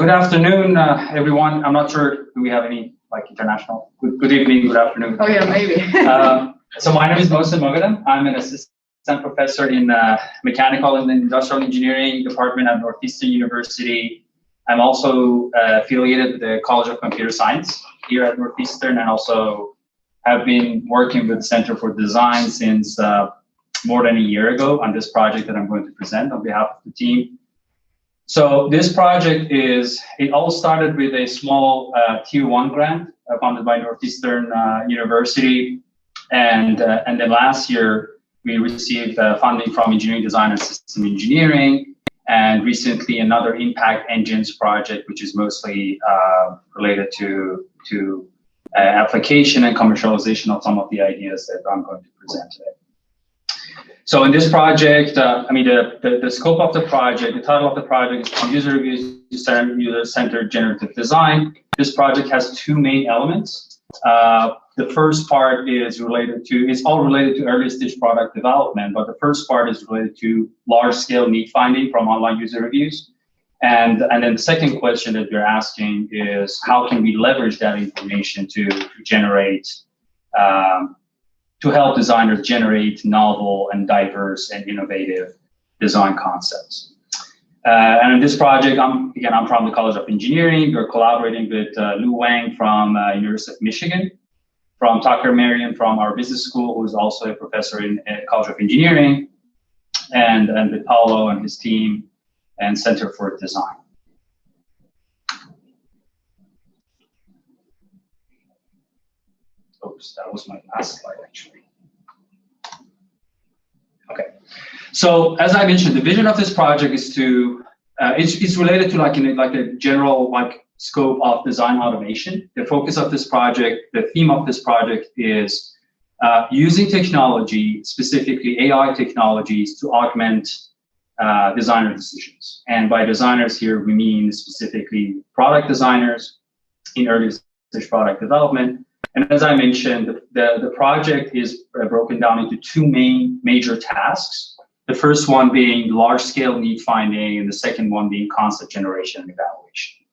Good afternoon, everyone. I'm not sure, do we have any like international? Good evening, good afternoon. Oh yeah, maybe. So my name is Mohsen Moghaddam. I'm an assistant professor in mechanical and industrial engineering department at Northeastern University. I'm also affiliated with the College of Computer Science here at Northeastern, and also have been working with the Center for Design since more than a year ago on this project that I'm going to present on behalf of the team. So this project it all started with a small Tier 1 grant funded by Northeastern University. And then last year, we received funding from engineering design and system engineering, and recently another impact engines project, which is mostly related to application and commercialization of some of the ideas that I'm going to present today. So in this project, the scope of the project, the title of the project is User Reviews, User-Centered Generative Design. This project has two main elements. The first part is it's all related to early stage product development, but the first part is related to large scale need finding from online user reviews. And then the second question that you're asking is how can we leverage that information to generate, to help designers generate novel and diverse and innovative design concepts. And in this project, I'm from the College of Engineering. We're collaborating with Wang from University of Michigan, from Marion from our business school, who's also a professor in College of Engineering, and with Paolo and his team and Center for Design. Oops, that was my last slide, actually. Okay, so as I mentioned, the vision of this project is to, it's related to like a general scope of design automation. The focus of this project, the theme of this project is using technology, specifically AI technologies, to augment designer decisions. And by designers here, we mean specifically product designers in early stage product development. And as I mentioned, the project is broken down into two major tasks. The first one being large-scale need finding, and the second one being concept generation and evaluation.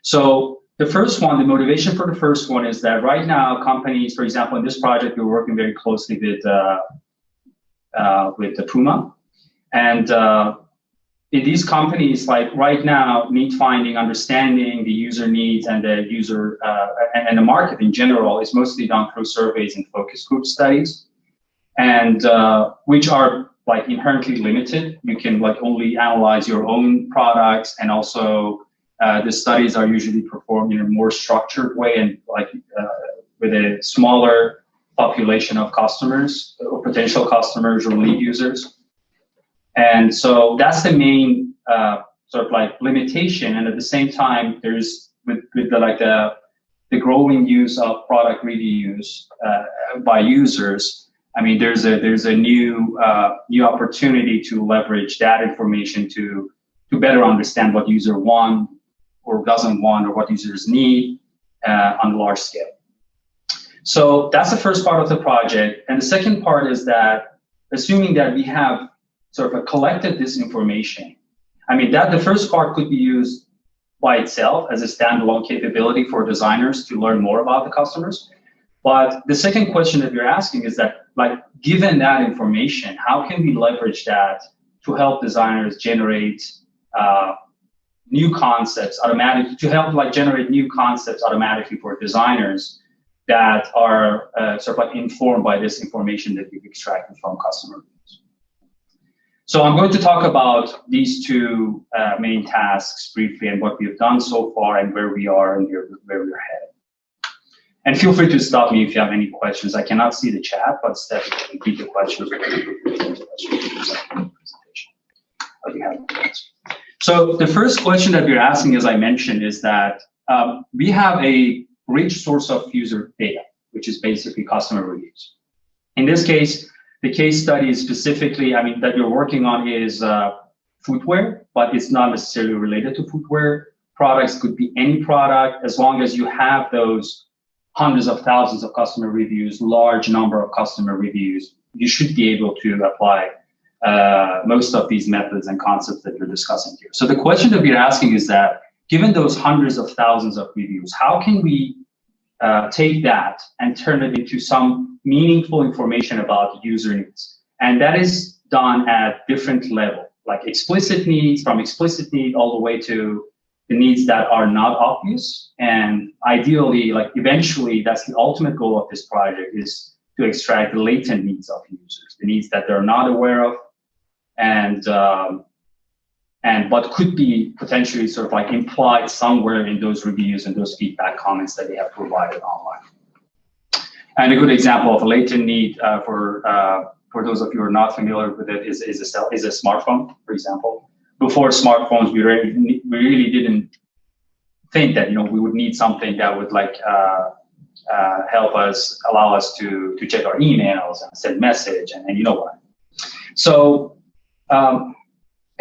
So the first one, the motivation for the first one is that right now companies, for example, in this project, we're working very closely with the Puma. And in these companies, like right now, need finding, understanding the user needs and the user and the market in general is mostly done through surveys and focus group studies, and which are like inherently limited. You can like only analyze your own products, and also the studies are usually performed in a more structured way and like with a smaller population of customers or potential customers or lead users. And so that's the main sort of like limitation. And at the same time, there's with the growing use of product reviews by users. I mean, there's a new opportunity to leverage that information to better understand what user want or doesn't want, or what users need on a large scale. So that's the first part of the project. And the second part is that, assuming that we have sort of collected this information, I mean, that the first part could be used by itself as a standalone capability for designers to learn more about the customers. But the second question that you're asking is that, like, given that information, how can we leverage that to help designers generate new concepts automatically, to help like generate new concepts automatically for designers that are sort of like informed by this information that we've extracted from customer reviews. So I'm going to talk about these two main tasks briefly, and what we've done so far, and where we are and where we're headed. And feel free to stop me if you have any questions. I cannot see the chat, but Steph, you can keep the questions. So the first question that we're asking, as I mentioned, is that we have a rich source of user data, which is basically customer reviews. In this case, the case study is specifically, I mean, that you're working on is footwear, but it's not necessarily related to footwear. Products could be any product, as long as you have those hundreds of thousands of customer reviews, large number of customer reviews, you should be able to apply most of these methods and concepts that you're discussing here. So the question that we're asking is that, given those hundreds of thousands of reviews, how can we take that and turn it into some meaningful information about user needs? And that is done at different levels, like explicit needs, from explicit need all the way to the needs that are not obvious. And ideally, like eventually, that's the ultimate goal of this project, is to extract the latent needs of users, the needs that they're not aware of, and what could be potentially sort of like implied somewhere in those reviews and those feedback comments that they have provided online. And a good example of a latent need for those of you who are not familiar with it is a smartphone, for example. Before smartphones, we really didn't think that we would need something that would like allow us to check our emails and send message and you know what. So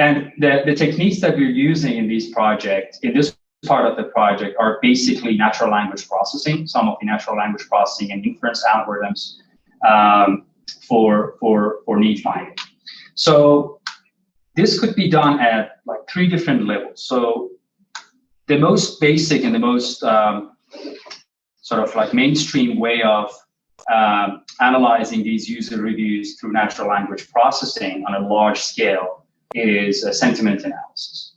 and the techniques that we're using in these projects, in this part of the project, are basically natural language processing, some of the natural language processing and inference algorithms for need finding. So this could be done at like 3 different levels. So the most basic and the most sort of like mainstream way of analyzing these user reviews through natural language processing on a large scale is sentiment analysis.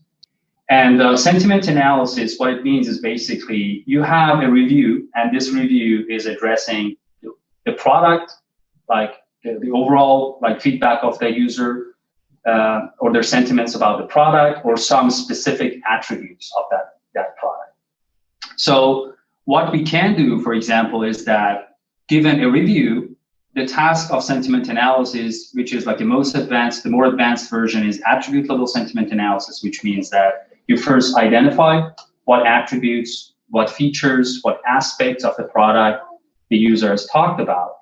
And sentiment analysis, what it means is basically you have a review, and this review is addressing the product, like the overall like feedback of the user, or their sentiments about the product, or some specific attributes of that product. So what we can do, for example, is that given a review, the task of sentiment analysis, which is like the more advanced version, is attribute level sentiment analysis, which means that you first identify what attributes, what features, what aspects of the product the user has talked about.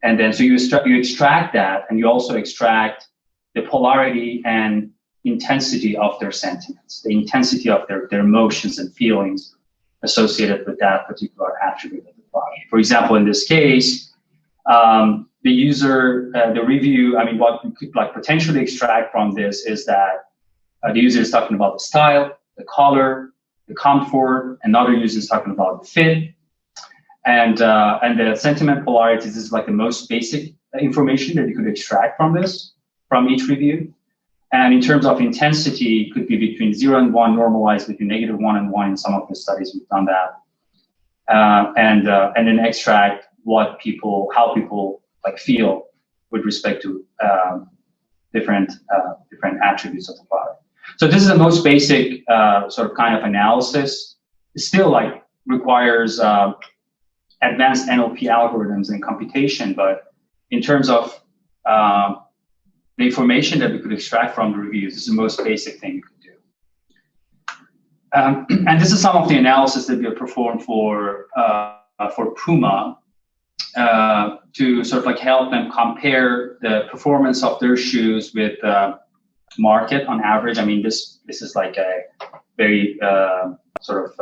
And then so you extract that, and you also extract the polarity and intensity of their sentiments, the intensity of their emotions and feelings associated with that particular attribute of the product. For example, in this case, the user, the review, I mean, what we could like potentially extract from this is that the user is talking about the style, the color, the comfort, and other users talking about the fit. And the sentiment polarities is like the most basic information that you could extract from each review. And in terms of intensity, it could be between 0 and 1, normalized between -1 and 1. In some of the studies, we've done that. And then extract how people like feel with respect to different attributes of the product. So this is the most basic sort of kind of analysis. It still like requires advanced NLP algorithms and computation, but in terms of the information that we could extract from the reviews, this is the most basic thing you could do. And this is some of the analysis that we have performed for Puma to sort of like help them compare the performance of their shoes with market on average. I mean, this is like a very sort of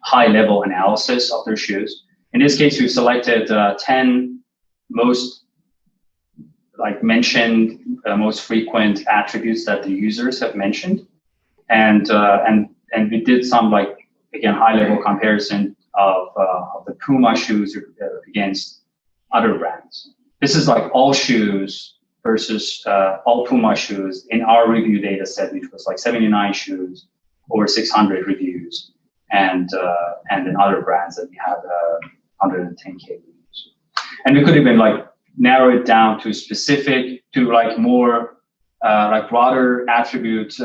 high-level analysis of their shoes. In this case, we've selected 10 most like mentioned, most frequent attributes that the users have mentioned, and we did some like again high-level comparison of the Puma shoes against other brands. This is like all shoes versus all Puma shoes in our review data set, which was like 79 shoes, over 600 reviews, and in other brands that we had 110K reviews. And we could even like narrow it down to like more like broader attribute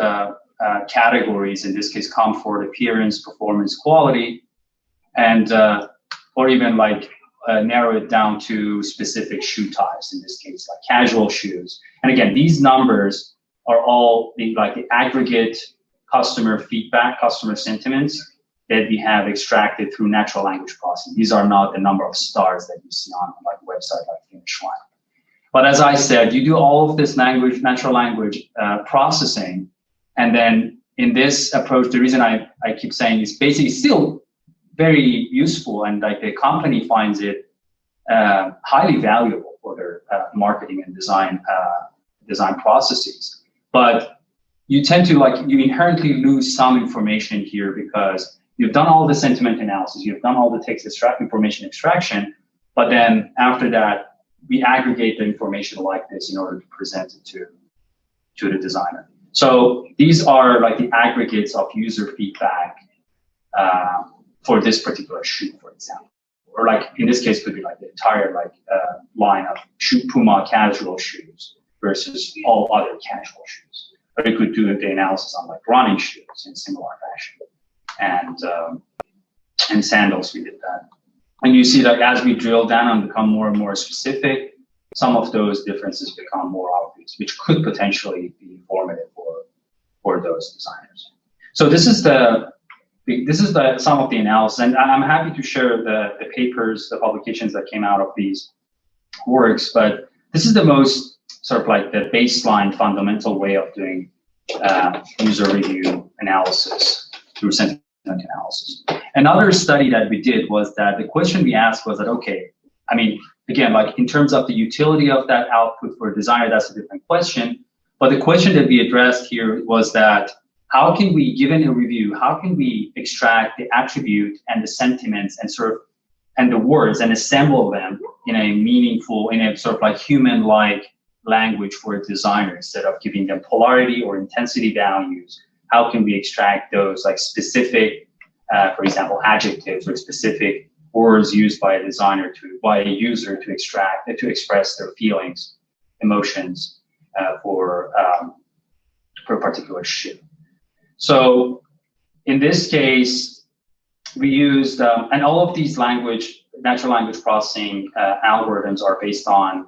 categories, in this case comfort, appearance, performance, quality, and or even like narrow it down to specific shoe types, in this case like casual shoes. And again, these numbers are all the aggregate customer feedback, customer sentiments that we have extracted through natural language processing. These are not the number of stars that you see on like a website like Finish Line. But as I said, you do all of this natural language processing, and then in this approach, the reason I keep saying is basically still very useful, and like the company finds it highly valuable for their marketing and design processes. But you tend to you inherently lose some information here because you've done all the sentiment analysis, you've done all the text information extraction, but then after that, we aggregate the information like this in order to present it to the designer. So these are like the aggregates of user feedback for this particular shoe, for example. Or like in this case, could be like the entire line of Puma casual shoes versus all other casual shoes. But it could do the analysis on like running shoes in similar fashion, and sandals. We did that, and you see that as we drill down and become more and more specific, some of those differences become more obvious, which could potentially be informative for those designers. So this is some of the analysis, and I'm happy to share the papers, the publications that came out of these works. But this is the most sort of like the baseline fundamental way of doing user review analysis through sentiment analysis. Another study that we did was that the question we asked was that, okay, I mean, again, like in terms of the utility of that output for a designer, that's a different question. But the question that we addressed here was that how can we, given a review, how can we extract the attribute and the sentiments and the words and assemble them in a meaningful, in a sort of like human-like language for a designer instead of giving them polarity or intensity values? How can we extract those like specific, for example, adjectives or specific words used by a designer by a user to express their feelings, emotions for a particular shoe? So in this case, we used, and all of these natural language processing algorithms are based on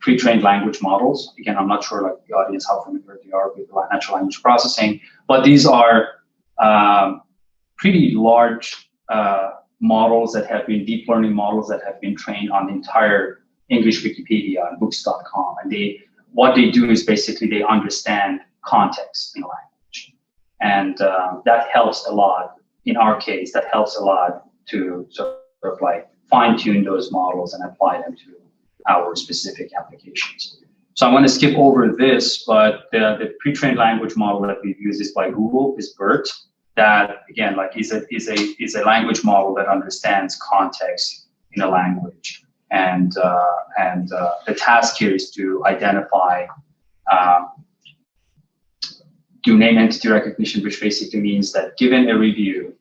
pre-trained language models. Again, I'm not sure like the audience how familiar they are with natural language processing, but these are pretty large models that have been deep learning models that have been trained on the entire English Wikipedia and books.com. And what they do is basically they understand context in language. And that helps a lot. In our case, that helps a lot to sort of like fine-tune those models and apply them to our specific applications. So I'm going to skip over this, but the pre-trained language model that we've used is by Google, is BERT. That again, like is a language model that understands context in a language, and the task here is to identify, do name entity recognition, which basically means that given a review,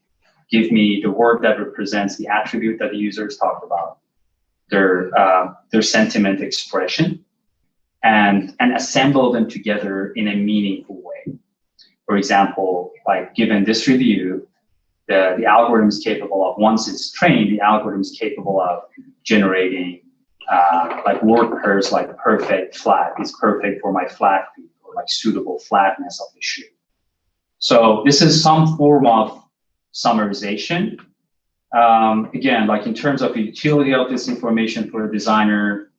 give me the word that represents the attribute that the users talked about, their sentiment expression, and assemble them together in a meaningful way. For example, like given this review, the algorithm is capable of, once it's trained, the algorithm is capable of generating like word pairs like perfect, flat, is perfect for my flat feet, or like suitable flatness of the shoe. So this is some form of summarization. Again, like in terms of the utility of this information for a designer,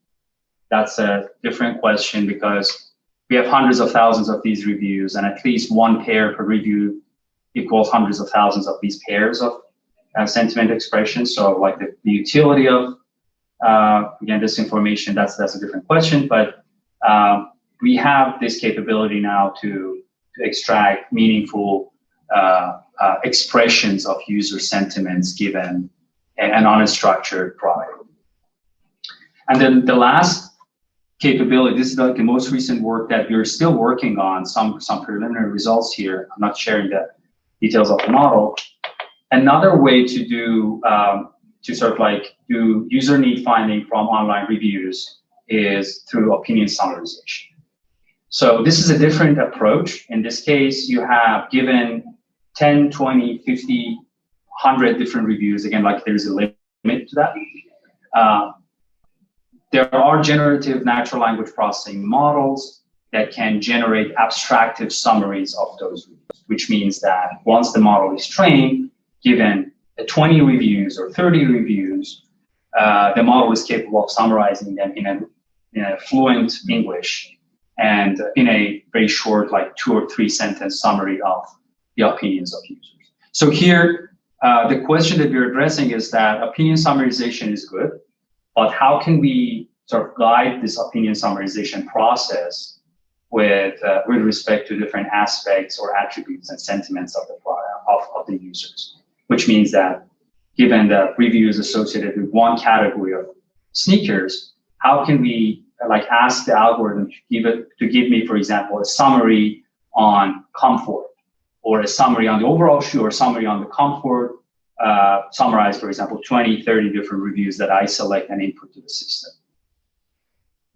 that's a different question because we have hundreds of thousands of these reviews, and at least one pair per review equals hundreds of thousands of these pairs of sentiment expressions. So like the utility of, again, this information, that's a different question, but we have this capability now to extract meaningful expressions of user sentiments given an unstructured product. And then the last capability, this is like the most recent work that we're still working on, some preliminary results here. I'm not sharing the details of the model. Another way to do, to sort of like do user need finding from online reviews is through opinion summarization. So this is a different approach. In this case, you have given 10, 20, 50, 100 different reviews. Again, like there's a limit to that. There are generative natural language processing models that can generate abstractive summaries of those reviews, which means that once the model is trained, given 20 reviews or 30 reviews, the model is capable of summarizing them in a fluent English and in a very short, like 2 or 3 sentence summary of the opinions of users. So here, the question that we're addressing is that opinion summarization is good, but how can we sort of guide this opinion summarization process with respect to different aspects or attributes and sentiments of the product of the users, which means that given the reviews associated with one category of sneakers, how can we like ask the algorithm to give me, for example, a summary on comfort, or a summary on the overall shoe, or a summary on the comfort, summarize, for example, 20, 30 different reviews that I select and input to the system.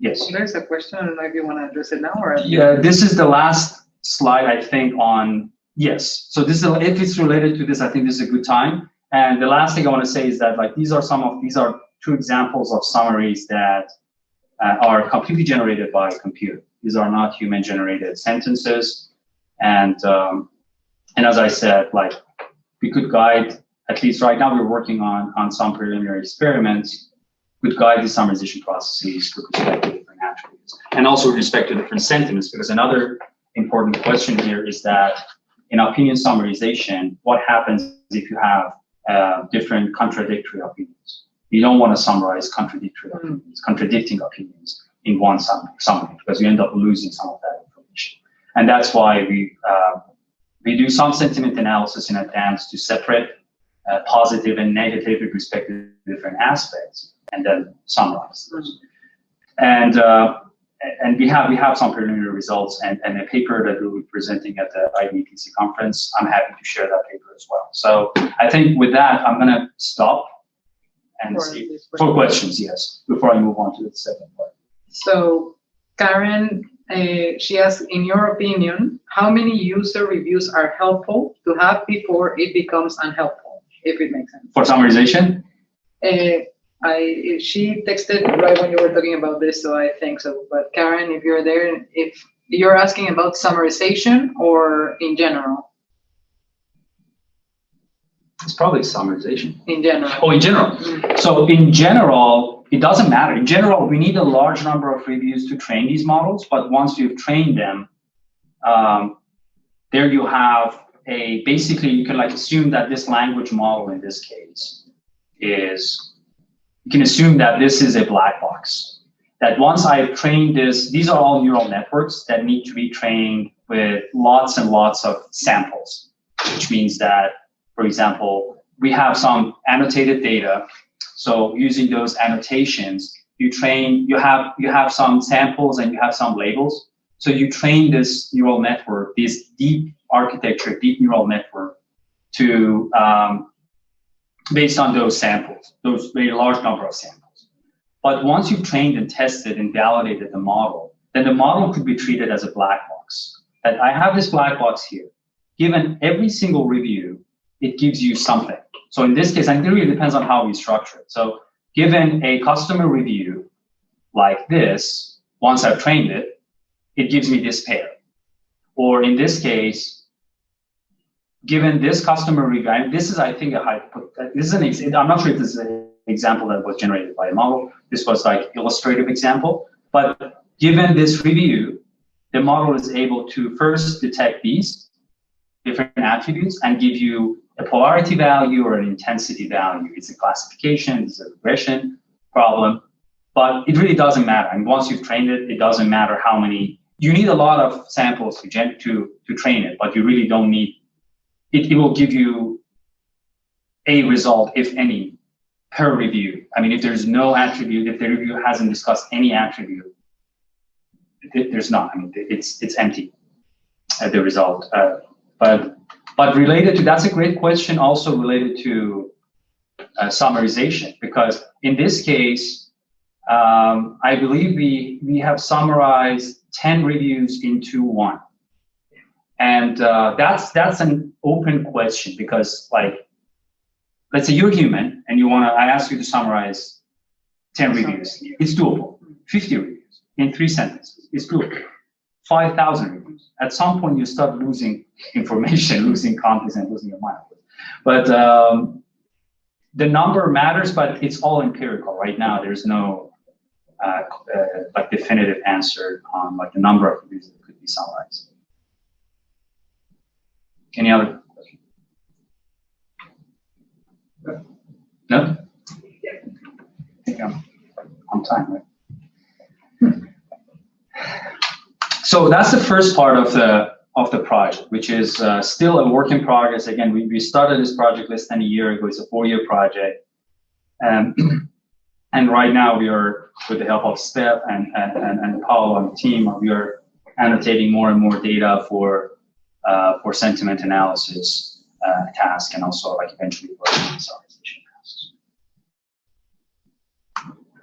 Yes. There's a question. I don't know if you want to address it now or. Yeah, this is the last slide, I think, on, yes. So this is, if it's related to this, I think this is a good time. And the last thing I want to say is that like these are two examples of summaries that are completely generated by a computer. These are not human generated sentences. And as I said, like we could guide, at least right now we're working on some preliminary experiments, could guide the summarization processes with respect to different attributes, and also with respect to different sentiments, because another important question here is that in opinion summarization, what happens if you have different contradictory opinions? You don't want to summarize contradictory opinions, contradicting opinions in one summary, because you end up losing some of that information. And that's why we do some sentiment analysis in advance to separate positive and negative with respect to different aspects, and then summarize those. And we have some preliminary results and a paper that we'll be presenting at the IBPC conference. I'm happy to share that paper as well. So I think with that, I'm going to stop and see for questions, yes, before I move on to the second part. So Karen, she asks, in your opinion, how many user reviews are helpful to have before it becomes unhelpful, if it makes sense? For summarization? She texted right when you were talking about this, so I think so. But Karen, if you're there, if you're asking about summarization or in general? It's probably summarization. In general. Oh, in general. Mm-hmm. So in general, it doesn't matter. In general, we need a large number of reviews to train these models. But once you've trained them, there you have basically you can like assume that this language model in this case is, you can assume that this is a black box. That once I've trained this, these are all neural networks that need to be trained with lots and lots of samples, which means that, for example, we have some annotated data. So using those annotations, you have some samples and you have some labels. So you train this neural network, this deep architecture, deep neural network to, based on those samples, those very large number of samples. But once you've trained and tested and validated the model, then the model could be treated as a black box. That I have this black box here. Given every single review, it gives you something. So in this case, and it really depends on how we structure it. So given a customer review like this, once I've trained it, it gives me this pair. Or in this case, given this customer review, and this is, I think, I'm not sure if this is an example that was generated by a model. This was like illustrative example. But given this review, the model is able to first detect these different attributes and give you a polarity value or an intensity value. It's a classification, it's a regression problem, but it really doesn't matter. And once you've trained it, it doesn't matter how many. You need a lot of samples to train it, but you really don't need. It will give you a result, if any, per review. I mean, if there's no attribute, if the review hasn't discussed any attribute, there's not. I mean, it's empty, the result. But related to, that's a great question, also related to summarization, because in this case, I believe we have summarized 10 reviews into one. And that's an open question, because like, let's say you're human and I ask you to summarize 10 reviews. It's doable. 50 reviews in 3 sentences. It's doable. 5,000 reviews. At some point you start losing information, losing context, and losing your mind. But the number matters, but it's all empirical. Right now there's no like definitive answer on like the number of reviews that could be summarized. Any other questions? No? I think I'm on time, right? So that's the first part of the project, which is still a work in progress. Again, we started this project less than a year ago. It's a 4-year project. And right now we are, with the help of Steph and Paolo and the team, we are annotating more and more data for sentiment analysis task, and also like eventually for summarization tasks.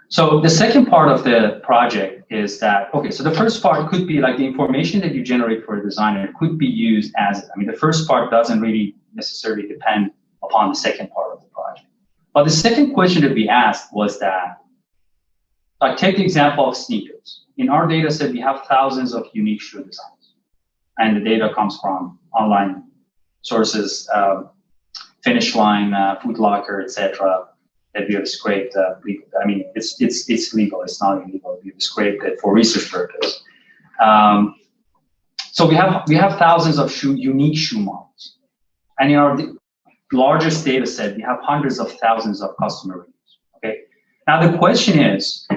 So the second part of the project is that, okay, so the first part could be like the information that you generate for a designer could be used as, I mean, the first part doesn't really necessarily depend upon the second part of the project. But the second question that we asked was that, like, take the example of sneakers. In our data set, we have thousands of unique shoe designs. And the data comes from online sources, Finish Line, Foot Locker, etc. That we have scraped. I mean, it's legal. It's not illegal. We have scraped it for research purpose. So we have thousands of unique shoe models, and in our largest data set, we have hundreds of thousands of customer reviews. Okay. Now the question is,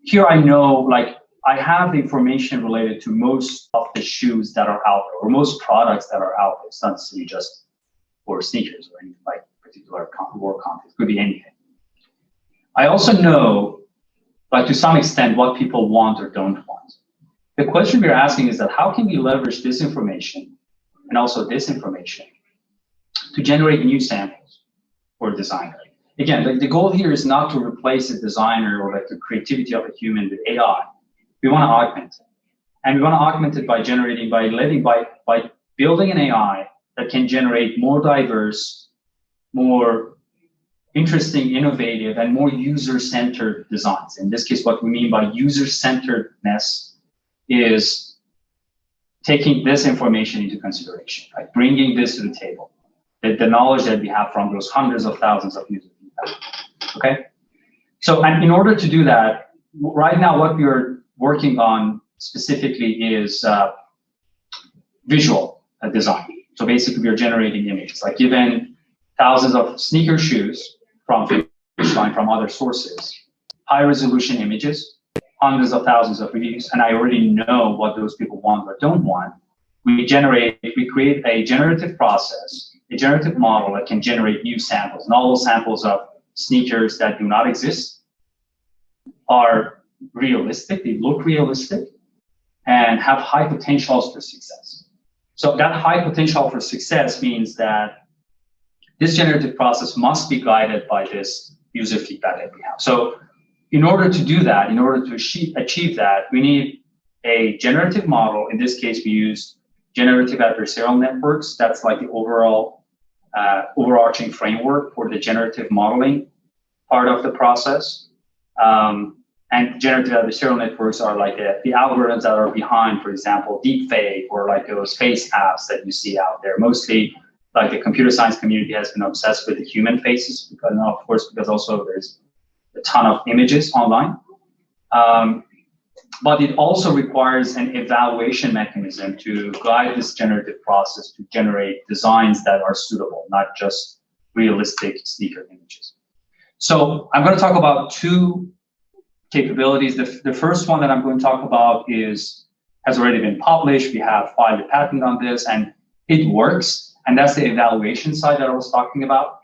here I know, like, I have the information related to most of the shoes that are out there, or most products that are out there. It's not necessarily just for sneakers or anything like particular work content. It could be anything. I also know, like, to some extent, what people want or don't want. The question we're asking is that how can we leverage this information and also this information to generate new samples for a designer? Again, like, the goal here is not to replace a designer or like the creativity of a human with AI. We want to augment it. And we want to augment it by generating, by building an AI that can generate more diverse, more interesting, innovative, and more user-centered designs. In this case, what we mean by user-centeredness is taking this information into consideration, like bringing this to the table, the knowledge that we have from those hundreds of thousands of user feedback. Okay? So, and in order to do that, right now what we are working on specifically is visual design. So basically, we are generating images, like given thousands of sneaker shoes from Finish Line, from other sources, high-resolution images, hundreds of thousands of reviews, and I already know what those people want or don't want. We create a generative process, a generative model that can generate new samples, novel samples of sneakers that do not exist, are realistic, they look realistic, and have high potentials for success. So that high potential for success means that this generative process must be guided by this user feedback that we have. So in order to do that, in order to achieve that, we need a generative model. In this case, we use generative adversarial networks. That's like the overarching framework for the generative modeling part of the process. And generative adversarial networks are like the algorithms that are behind, for example, deepfake or like those face apps that you see out there. Mostly, like, the computer science community has been obsessed with the human faces, because, of course, because also there's a ton of images online. But it also requires an evaluation mechanism to guide this generative process to generate designs that are suitable, not just realistic sneaker images. So I'm going to talk about two capabilities. The first one that I'm going to talk about has already been published. We have filed a patent on this, and it works. And that's the evaluation side that I was talking about.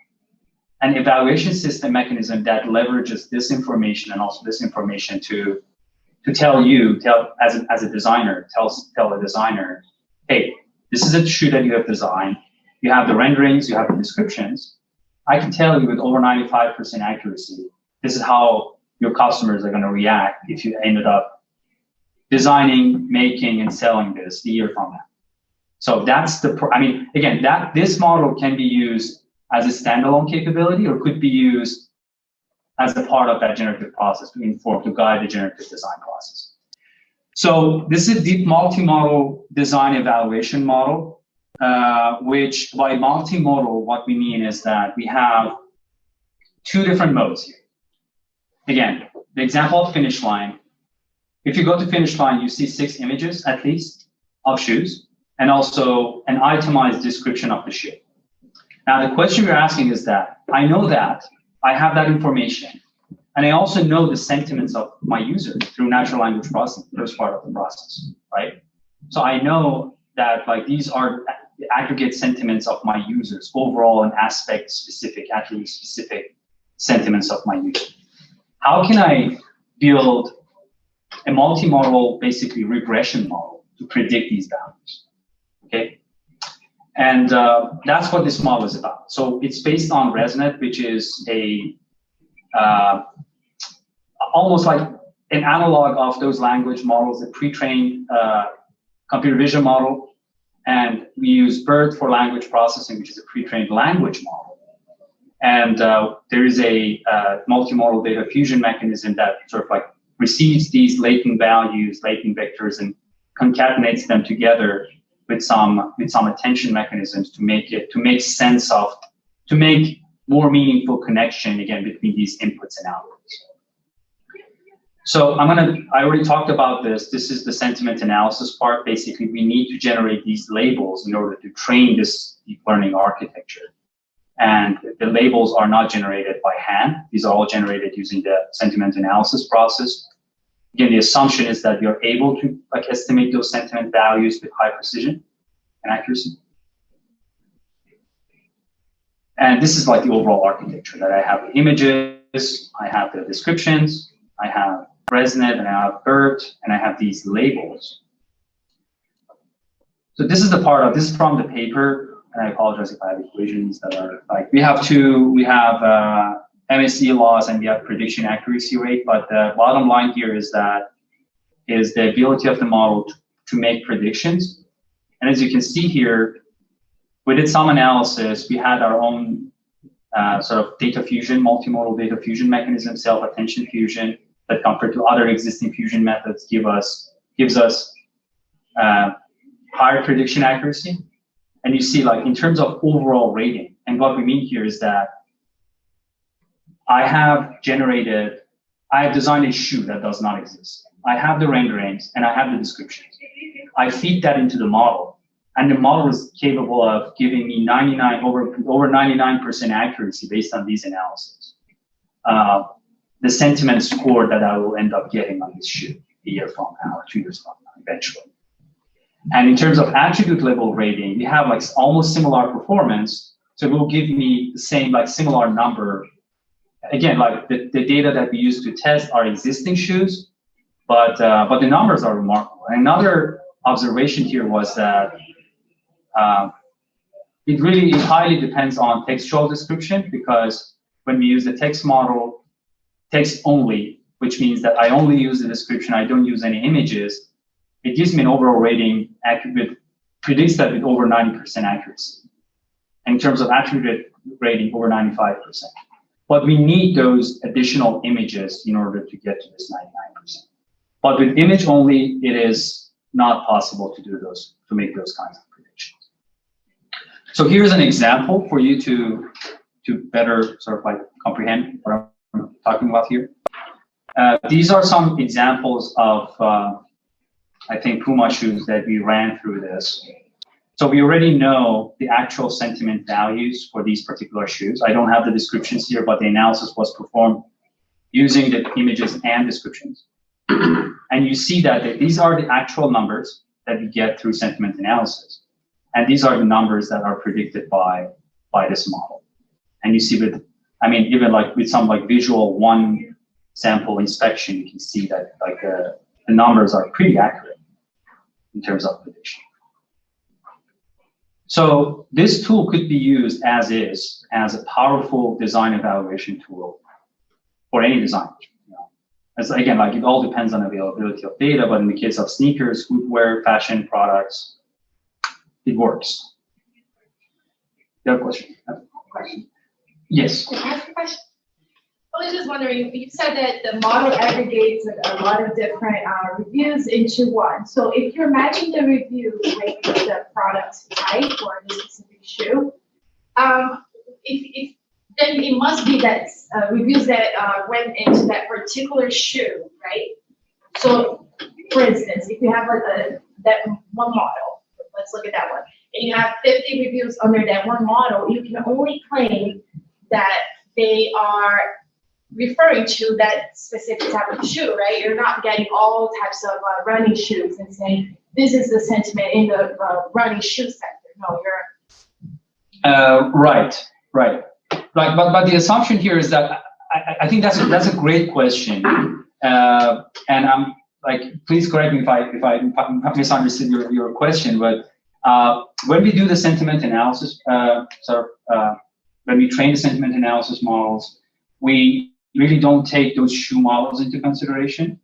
An evaluation system mechanism that leverages this information and also this information to tell as a designer, tell a designer, hey, this is a shoe that you have designed. You have the renderings, you have the descriptions. I can tell you with over 95% accuracy, this is how your customers are going to react if you ended up designing, making, and selling this a year from now. So that's again, this model can be used as a standalone capability, or could be used as a part of that generative process to guide the generative design process. So this is a deep multi-modal design evaluation model, which by multi-modal, what we mean is that we have two different modes here. Again, the example of Finish Line. If you go to Finish Line, you see 6 images at least of shoes, and also an itemized description of the shoe. Now, the question we're asking is that I know that, I have that information, and I also know the sentiments of my users through natural language processing, the first part of the process. right? So I know that like these are the aggregate sentiments of my users, overall and aspect specific, attribute specific sentiments of my users. How can I build a multimodal, basically regression model to predict these values? Okay, and that's what this model is about. So it's based on ResNet, which is a almost like an analog of those language models, a pre-trained computer vision model. And we use BERT for language processing, which is a pre-trained language model. And there is a multimodal data fusion mechanism that sort of like receives these latent values, latent vectors, and concatenates them together with some attention mechanisms to make more meaningful connection again between these inputs and outputs. So I already talked about this. This is the sentiment analysis part. Basically, we need to generate these labels in order to train this deep learning architecture. And the labels are not generated by hand. These are all generated using the sentiment analysis process. Again, the assumption is that you're able to like estimate those sentiment values with high precision and accuracy. And this is like the overall architecture that I have the images, I have the descriptions, I have ResNet, and I have BERT, and I have these labels. So this is the part of, this is from the paper, and I apologize if I have equations that are like, we have MSE laws and we have prediction accuracy rate, but the bottom line here is the ability of the model to make predictions. And as you can see here, we did some analysis. We had our own sort of data fusion, multimodal data fusion mechanism, self-attention fusion, that compared to other existing fusion methods gives us higher prediction accuracy. And you see, like in terms of overall rating, and what we mean here is that I have designed a shoe that does not exist. I have the renderings and I have the descriptions. I feed that into the model, and the model is capable of giving me over 99% accuracy based on these analyses. The sentiment score that I will end up getting on this shoe a year from now or 2 years from now, eventually. And in terms of attribute level rating, we have like almost similar performance. So it will give me the same, like similar number. Again, like the data that we use to test are existing shoes, but the numbers are remarkable. And another observation here was that it highly depends on textual description, because when we use the text model, text only, which means that I only use the description, I don't use any images, it gives me an overall rating, predicts that with over 90% accuracy. And in terms of attribute rating, over 95%. But we need those additional images in order to get to this 99%. But with image only, it is not possible to do those, to make those kinds of predictions. So here's an example for you to better sort of like comprehend what I'm talking about here. These are some examples of, I think, Puma shoes that we ran through this. So we already know the actual sentiment values for these particular shoes. I don't have the descriptions here, but the analysis was performed using the images and descriptions. And you see that these are the actual numbers that we get through sentiment analysis. And these are the numbers that are predicted by this model. And you see with, I mean, even like with some like visual one sample inspection, you can see that like the numbers are pretty accurate in terms of prediction. So this tool could be used as is, as a powerful design evaluation tool for any design. You know, as again, like it all depends on availability of data, but in the case of sneakers, footwear, fashion products, it works. You have a question? Yes. Can I ask a question? I was just wondering, you said that the model aggregates a lot of different reviews into one. So if you're matching the reviews with the product type or the specific shoe, then it must be that reviews that went into that particular shoe, right? So, for instance, if you have that one model, let's look at that one, and you have 50 reviews under that one model, you can only claim that they are referring to that specific type of shoe, right? You're not getting all types of running shoes and saying this is the sentiment in the running shoe sector. No, you're right. But the assumption here is that I think that's a great question, and I'm like, please correct me if I misunderstood your question. But when we do the sentiment analysis, when we train the sentiment analysis models, we really don't take those shoe models into consideration.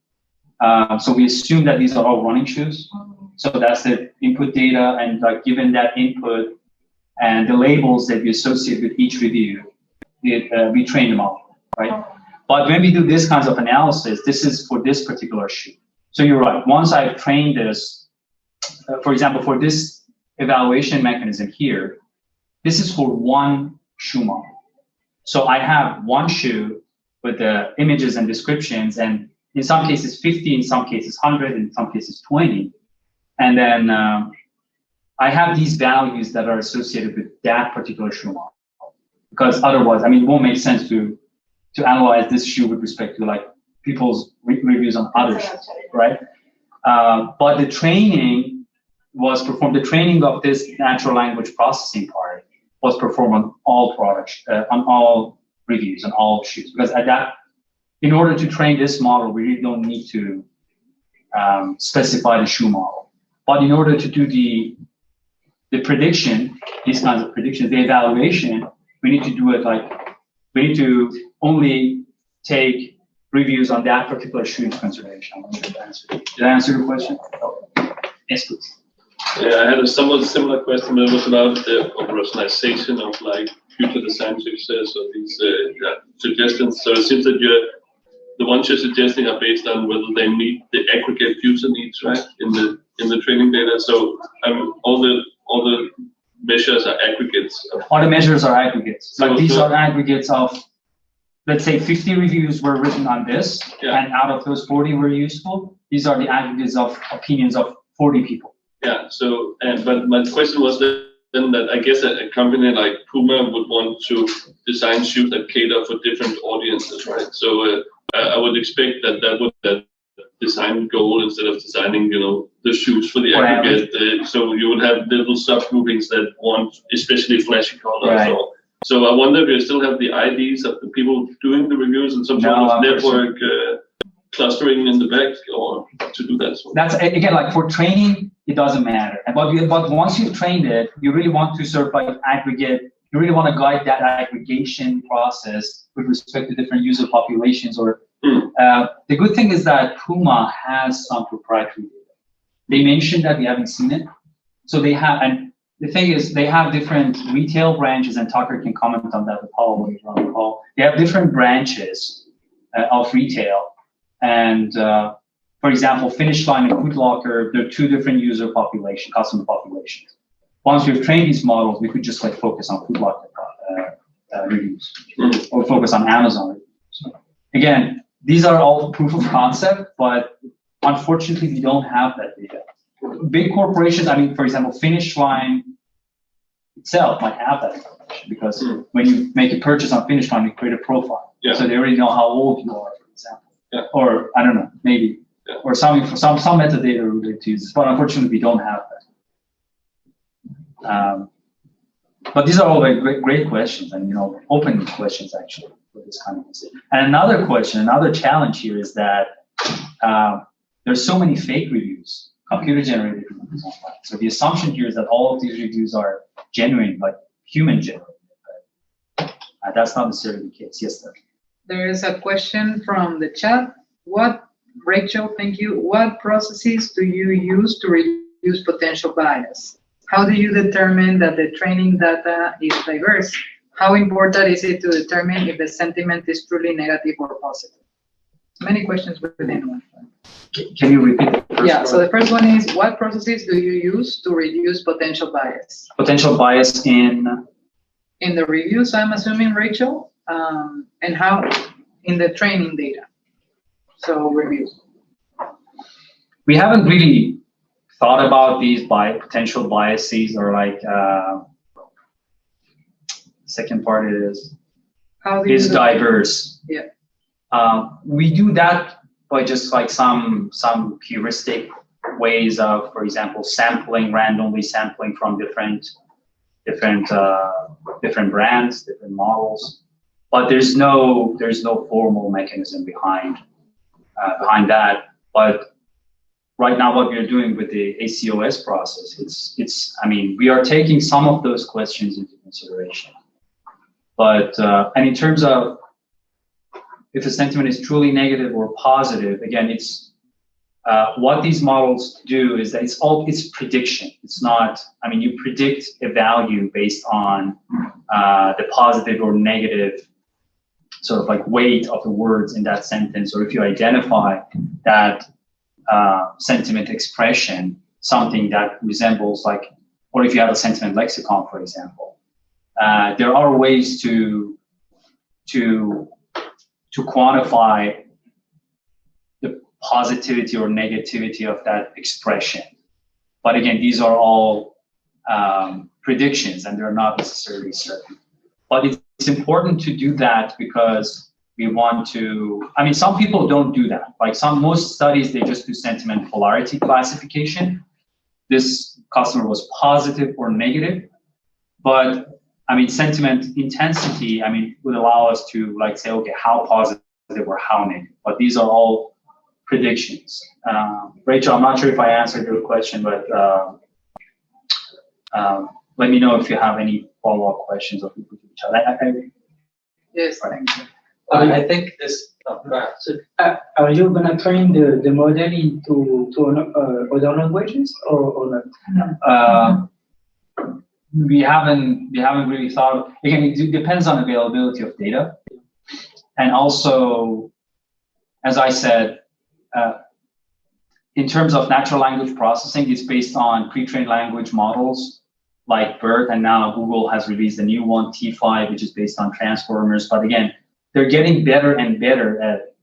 So we assume that these are all running shoes. So that's the input data, and like given that input and the labels that we associate with each review, we train the model, right? But when we do this kinds of analysis, this is for this particular shoe. So you're right. Once I've trained this, for example, for this evaluation mechanism here, this is for one shoe model. So I have one shoe with the images and descriptions, and in some cases 50, in some cases 100, in some cases 20. And then I have these values that are associated with that particular shoe model. Because otherwise, I mean, it won't make sense to analyze this shoe with respect to like people's reviews on other shoes, right? But the training was performed, the training of this natural language processing part was performed on all products, on all reviews, on all shoes. Because at that, in order to train this model, we really don't need to specify the shoe model. But in order to do the prediction, these kinds of predictions, the evaluation, we need to do it like, we need to only take reviews on that particular shoe into consideration. Did I answer your question? Oh. Yes, please. Yeah, I had a somewhat similar question, but it was about the operationalization of like future design success or these suggestions. So it seems that the ones you're suggesting are based on whether they meet the aggregate user needs, right? In the training data. So all the measures are aggregates. All the measures are aggregates. So like these are aggregates of, let's say 50 reviews were written on this, and out of those 40 were useful. These are the aggregates of opinions of 40 people. Yeah, so, but my question was then that I guess a company like Puma would want to design shoes that cater for different audiences, right? So I would expect that design goal instead of designing, the shoes for the aggregate. So you would have little subgroupings that want especially flashy colors. Right. So I wonder if you still have the IDs of the people doing the reviews and some sort of network clustering in the back, or to do that. That's again, like for training, it doesn't matter. But once you've trained it, you really want to sort of like aggregate. You really want to guide that aggregation process with respect to different user populations. Or the good thing is that Puma has some proprietary data. They mentioned that we haven't seen it, so they have. And the thing is, they have different retail branches, and Tucker can comment on that with Paolo when he's on the call. They have different branches of retail. And for example, Finish Line and Foot Locker, they're two different user population, customer populations. Once we've trained these models, we could just like focus on Foot Locker reviews or focus on Amazon reviews. So, again, these are all proof of concept, but unfortunately, we don't have that data. Big corporations, I mean, for example, Finish Line itself might have that information because when you make a purchase on Finish Line, you create a profile. Yeah. So they already know how old you are, for example. Yeah. Or I don't know, maybe, or some metadata related to this, but unfortunately we don't have that. But these are all very great questions, and open questions actually for this kind of thing. And another question, another challenge here is that there's so many fake reviews, computer generated reviews online. So the assumption here is that all of these reviews are genuine, like human generated. That's not necessarily the case. Yes, sir. There is a question from the chat. Rachel, thank you. What processes do you use to reduce potential bias? How do you determine that the training data is diverse? How important is it to determine if the sentiment is truly negative or positive? Many questions within one. Can you repeat the first part? So the first one is, what processes do you use to reduce potential bias? Potential bias in the reviews, I'm assuming, Rachel, and how in the training data. So reviews. We haven't really thought about these potential biases, or like second part is diverse. Yeah. We do that by just like some heuristic ways of, for example, randomly sampling from different brands, different models. But there's no formal mechanism behind that. But right now, what we're doing with the ACOS process, I mean, we are taking some of those questions into consideration. But and in terms of if a sentiment is truly negative or positive, again, it's what these models do is that it's prediction. It's not. I mean, you predict a value based on the positive or negative sort of like weight of the words in that sentence, or if you identify that sentiment expression, something that resembles like, or if you have a sentiment lexicon, for example, there are ways to quantify the positivity or negativity of that expression. But again, these are all predictions, and they're not necessarily certain. But it's important to do that because we want to, I mean, some people don't do that. Like most studies, they just do sentiment polarity classification. This customer was positive or negative, but I mean, sentiment intensity, I mean, would allow us to like say, okay, how positive or how negative, but these are all predictions. Rachel, I'm not sure if I answered your question, but let me know if you have any follow-up questions of each other. Yes. I think this. Are you gonna train the model into other languages or not? We haven't really thought. Again, it depends on availability of data, and also, as I said, in terms of natural language processing, it's based on pre-trained language models like BERT, and now Google has released a new one, T5, which is based on transformers. But again, they're getting better and better at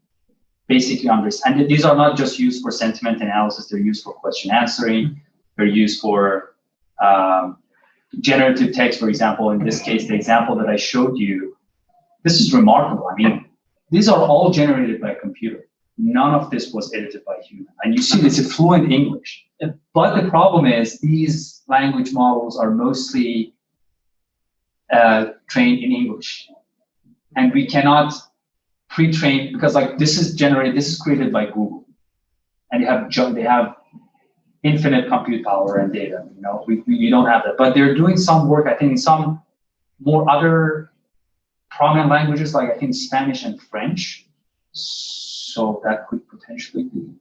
basically understanding. These are not just used for sentiment analysis, they're used for question answering, they're used for generative text, for example. In this case, the example that I showed you, this is remarkable. I mean, these are all generated by a computer. None of this was edited by a human. And you see it's a fluent English. But the problem is these language models are mostly trained in English. And we cannot pre-train, because like this is created by Google. And they have infinite compute power and data. You know, we don't have that. But they're doing some work, I think, in some more other prominent languages, like I think Spanish and French. So that could potentially be.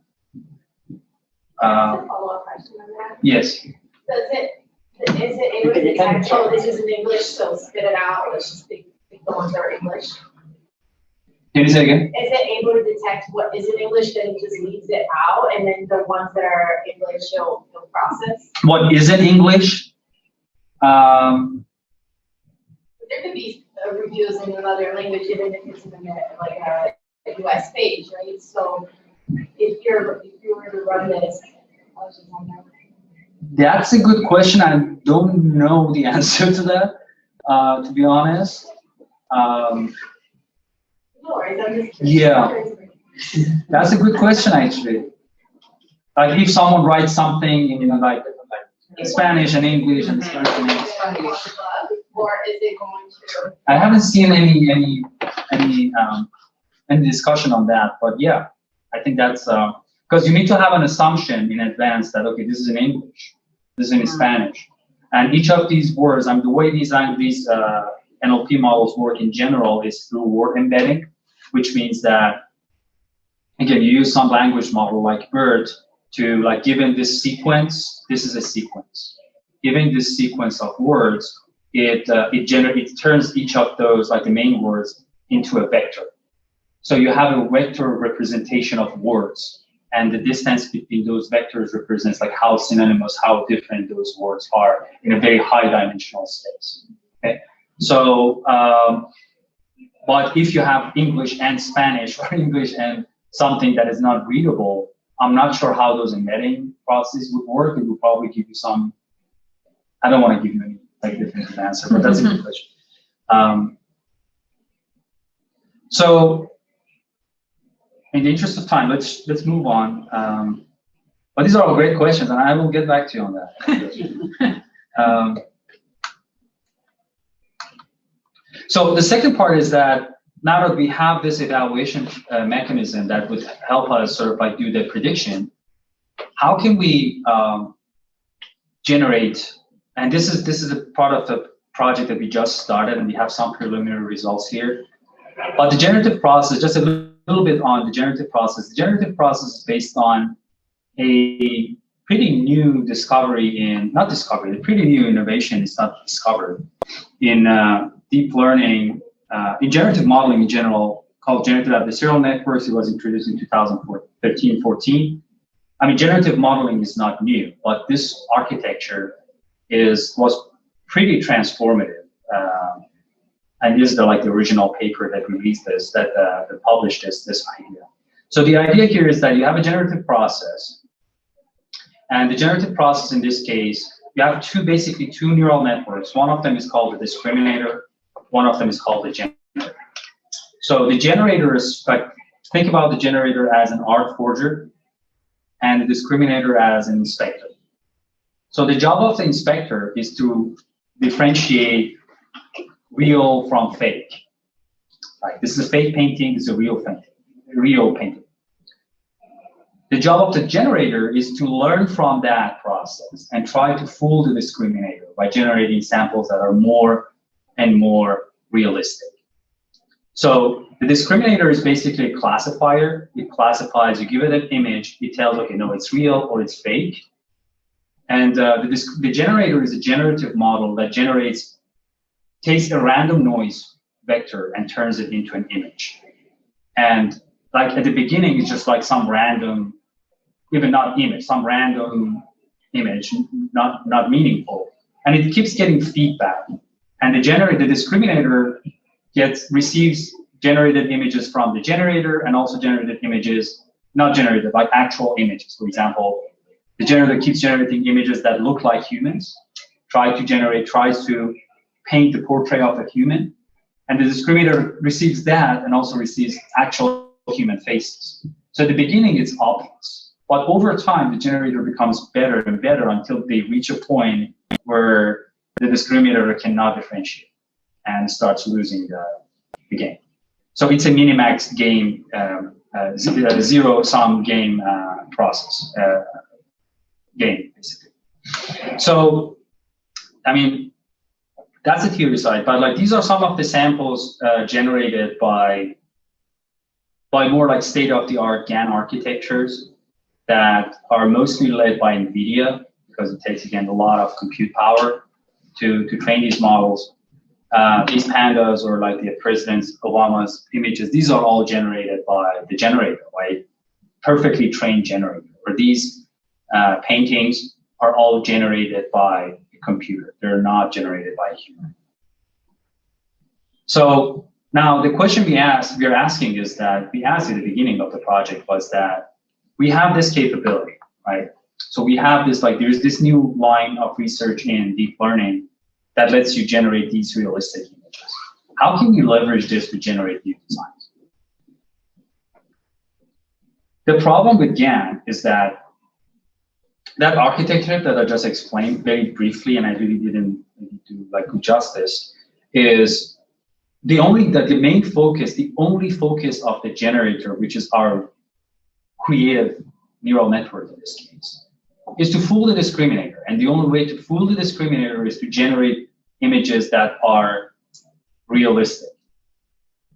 A follow-up question on that. Yes. Is it able to detect, oh, this is in English, so spit it out, let's just pick the ones that are English? Can you say again? Is it able to detect what is in English, then it just leaves it out, and then the ones that are English, you'll process? What isn't English? There could be reviews in another language, even if it's in like a US page, right? So if you were to run this, I was just wondering. That's a good question. I don't know the answer to that, to be honest. No worries, I'm just curious. Yeah, that's a good question actually. Like if someone writes something in like Spanish and English and Spanish and English. Or is it going to? I haven't seen any discussion on that, but yeah, I think that's because you need to have an assumption in advance that okay, this is in English, this is in Spanish, and each of these words, the way these NLP models work in general is through word embedding, which means that again you use some language model like BERT to like given this sequence, this is a sequence. Given this sequence of words, it turns each of those like the main words into a vector. So you have a vector representation of words, and the distance between those vectors represents like how synonymous, how different those words are in a very high dimensional space. Okay, so but if you have English and Spanish or English and something that is not readable, I'm not sure how those embedding processes would work. It would probably give you some. I don't want to give you any like definitive answer, but that's a good question. So. In the interest of time, let's move on. But these are all great questions, and I will get back to you on that. So the second part is that now that we have this evaluation mechanism that would help us sort of like do the prediction, how can we generate? And this is a part of the project that we just started, and we have some preliminary results here. But the generative process, just a little bit on the generative process. The generative process is based on a pretty new discovery a pretty new innovation is not discovered in deep learning, in generative modeling in general, called generative adversarial networks. It was introduced in 2013-14. I mean, generative modeling is not new, but this architecture was pretty transformative. And this is the original paper that released this, that published this idea. So the idea here is that you have a generative process, and the generative process in this case, you have basically two neural networks. One of them is called the discriminator. One of them is called the generator. So the generator is think about the generator as an art forger, and the discriminator as an inspector. So the job of the inspector is to differentiate real from fake. Like, this is a fake painting, this is a real painting. The job of the generator is to learn from that process and try to fool the discriminator by generating samples that are more and more realistic. So the discriminator is basically a classifier. It classifies, you give it an image, it tells, okay, no, it's real or it's fake. And the generator is a generative model that takes a random noise vector and turns it into an image. And like at the beginning, it's just like some random, even not image, some random image, not meaningful. And it keeps getting feedback. And the discriminator receives generated images from the generator, and also generated images, not generated, like actual images. For example, the generator keeps generating images that look like humans, tries to paint the portrait of a human, and the discriminator receives that and also receives actual human faces. So at the beginning, it's obvious. But over time, the generator becomes better and better until they reach a point where the discriminator cannot differentiate and starts losing the game. So it's a minimax game, zero-sum game process, game, basically. So, I mean, that's the theory side, but like these are some of the samples generated by more like state-of-the-art GAN architectures that are mostly led by NVIDIA, because it takes, again, a lot of compute power to train these models. These pandas, or like the President Obama's images, these are all generated by the generator, right? Perfectly trained generator. Or these paintings are all generated by a computer. They're not generated by a human. So now the question we are asking is that we asked at the beginning of the project was that we have this capability, right? So we have this, like, there's this new line of research in deep learning that lets you generate these realistic images. How can we leverage this to generate new designs? The problem with GAN is that architecture that I just explained very briefly, and I really didn't do like good justice, is the only focus of the generator, which is our creative neural network in this case, is to fool the discriminator. And the only way to fool the discriminator is to generate images that are realistic,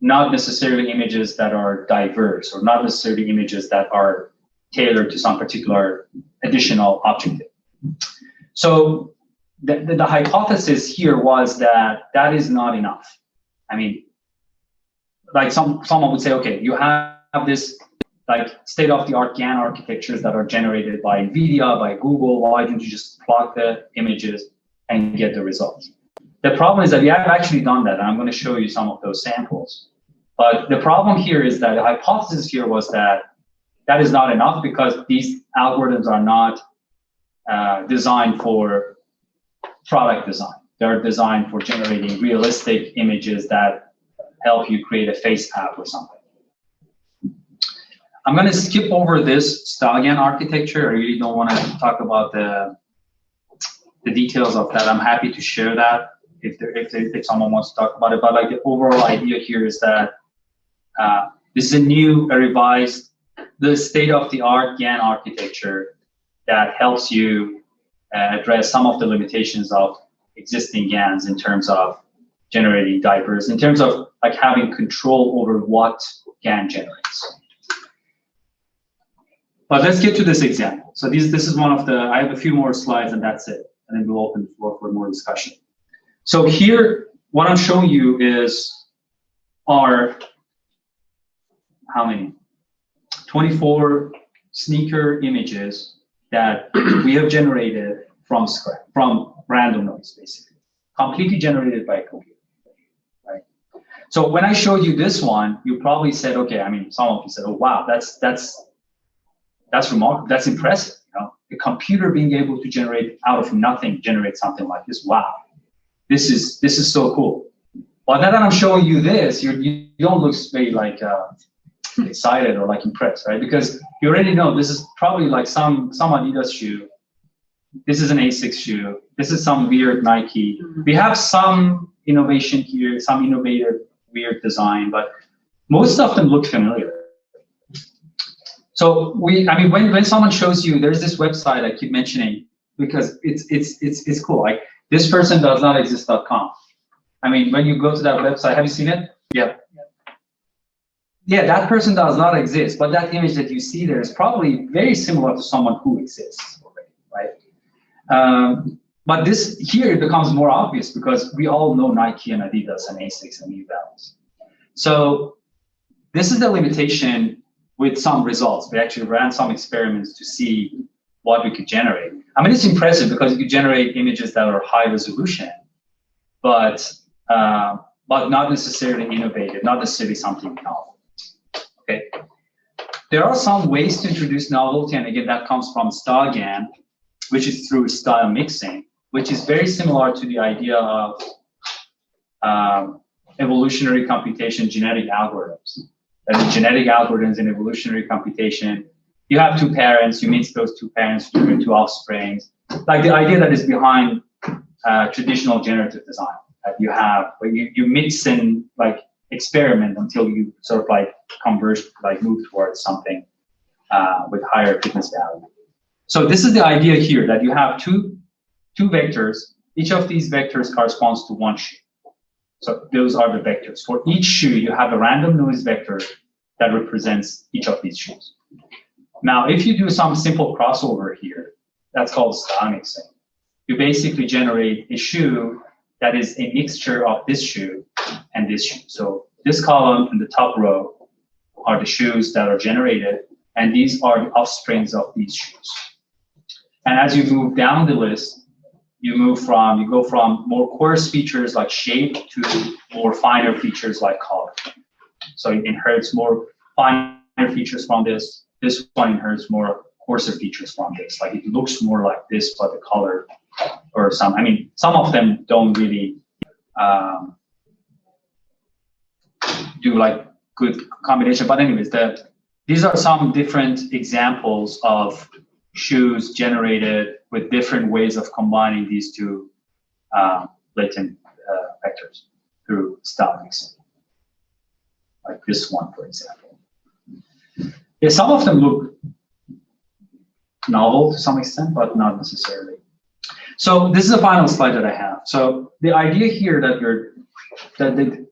not necessarily images that are diverse, or not necessarily images that are tailored to some particular additional objective. So the hypothesis here was that is not enough. I mean, like someone would say, okay, you have this like state-of-the-art GAN architectures that are generated by NVIDIA, by Google. Why don't you just plug the images and get the results? The problem is that we have actually done that, and I'm going to show you some of those samples. But the problem here is that the hypothesis here was that is not enough, because these algorithms are not designed for product design. They're designed for generating realistic images that help you create a face app or something. I'm going to skip over this Stallion architecture. I really don't want to talk about the details of that. I'm happy to share that if someone wants to talk about it. But like the overall idea here is that this is a revised, the state-of-the-art GAN architecture that helps you address some of the limitations of existing GANs in terms of generating diapers, in terms of like having control over what GAN generates. But let's get to this example. So this is one of the, I have a few more slides and that's it. And then we'll open the floor for more discussion. So here, what I'm showing you are how many? 24 sneaker images that we have generated from scratch, from random noise, basically, completely generated by a computer. Right? So when I showed you this one, you probably said, okay, I mean, some of you said, oh wow, that's remarkable, that's impressive. You know, the computer being able to generate out of nothing, generate something like this. Wow, this is so cool. But now that I'm showing you this, you don't look very like excited or like impressed, right? Because you already know this is probably like some Adidas shoe. This is an Asics shoe. This is some weird Nike. We have some innovation here, some innovative weird design, but most of them look familiar. So I mean, when someone shows you, there's this website I keep mentioning because it's cool. Like this person does not exist.com. I mean, when you go to that website, have you seen it? Yeah. Yeah, that person does not exist, but that image that you see there is probably very similar to someone who exists already, right? But this here it becomes more obvious because we all know Nike and Adidas and Asics and New Balance. So this is the limitation with some results. We actually ran some experiments to see what we could generate. I mean, it's impressive because you could generate images that are high resolution, but not necessarily innovative, not necessarily something novel. Okay. There are some ways to introduce novelty, and again, that comes from style GAN, which is through style mixing, which is very similar to the idea of evolutionary computation, genetic algorithms. That is, genetic algorithms in evolutionary computation, you have two parents, you mix those two parents, you get two offsprings. Like the idea that is behind traditional generative design, that you have, where you mix in like experiment until you sort of like converge, like move towards something with higher fitness value. So this is the idea here, that you have two vectors. Each of these vectors corresponds to one shoe. So those are the vectors. For each shoe, you have a random noise vector that represents each of these shoes. Now, if you do some simple crossover here, that's called style mixing. You basically generate a shoe that is a mixture of this shoe and this shoe. So this column in the top row are the shoes that are generated, and these are the offsprings of these shoes. And as you move down the list, you go from more coarse features like shape to more finer features like color. So it inherits more finer features from this. This one inherits more coarser features from this. Like it looks more like this, but the color or some of them don't really do like good combination. But anyways, these are some different examples of shoes generated with different ways of combining these two latent vectors through style mixing. Like this one, for example. Yeah, some of them look novel to some extent, but not necessarily. So this is the final slide that I have. So the idea here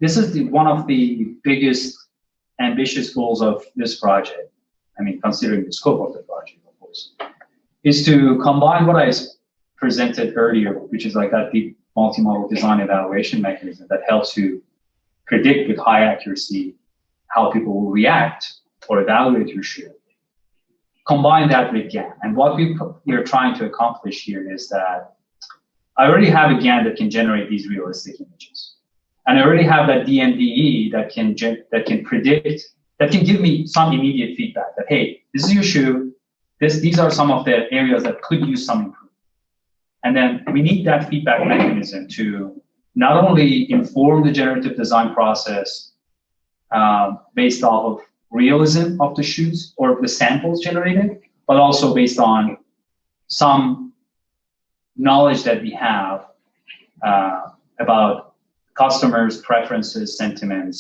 this is one of the biggest ambitious goals of this project. I mean, considering the scope of the project, of course, is to combine what I presented earlier, which is like that deep multi-modal design evaluation mechanism that helps you predict with high accuracy how people will react or evaluate your shoe. Combine that with GAN. And what we're trying to accomplish here is that I already have a GAN that can generate these realistic images. And I already have that DMDE that can predict, that can give me some immediate feedback that, hey, this is your shoe. These are some of the areas that could use some improvement. And then we need that feedback mechanism to not only inform the generative design process based off of realism of the shoes or the samples generated, but also based on some knowledge that we have about customers' preferences, sentiments,